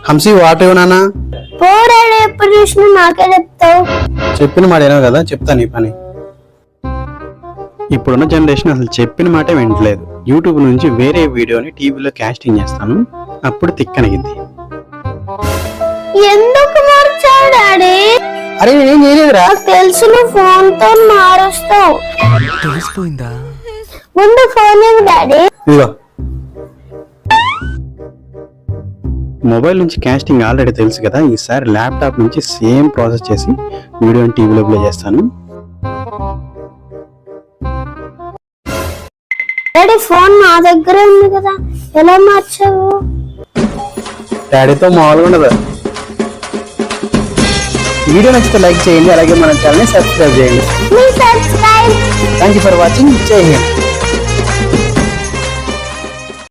హంసి water ఇవ్వనా? పోరాడు, ఎప్పుడు చూసినా నాకే చెప్తావు. చెప్పిన మాట ఏనో కదా, చెప్తాను ఈ పని. ఇప్పుడున్న జనరేషన్ అసలు చెప్పిన మాటే వింటలేదు. యూట్యూబ్ నుంచి వేరే వీడియోని టీవీలో కాస్టింగ్ చేస్తాను, అప్పుడు తిక్కనగిద్ది. ఎందుకు మార్చావు డాడీ? అరే నేనేం చేయలేదురా. నాకు తెలుసు నువ్వు ఫోన్ తో మారుస్తావు. తెలిసిపోయిందా? ముందు ఫోన్ ఇవ్వు డాడీ. ఇదిగో మొబైల్ నుంచి కాస్టింగ్ ఆల్రెడీ తెలుసు కదా, ఈసారి ల్యాప్టాప్ నుంచి సేమ్ ప్రాసెస్ చేసి వీడియోని టీవీలో ప్లే చేస్తాను. డాడీ ఫోన్ నా దగ్గర ఉంది కదా, ఎలా మార్చావు? డాడీతో మామూలుగా ఉండదు. వీడియో నచ్చితే లైక్ చేయండి, అలాగే మన ఛానల్ని సబ్స్క్రైబ్ చేయండి. Please subscribe. Thank you for watching. జై హింద్.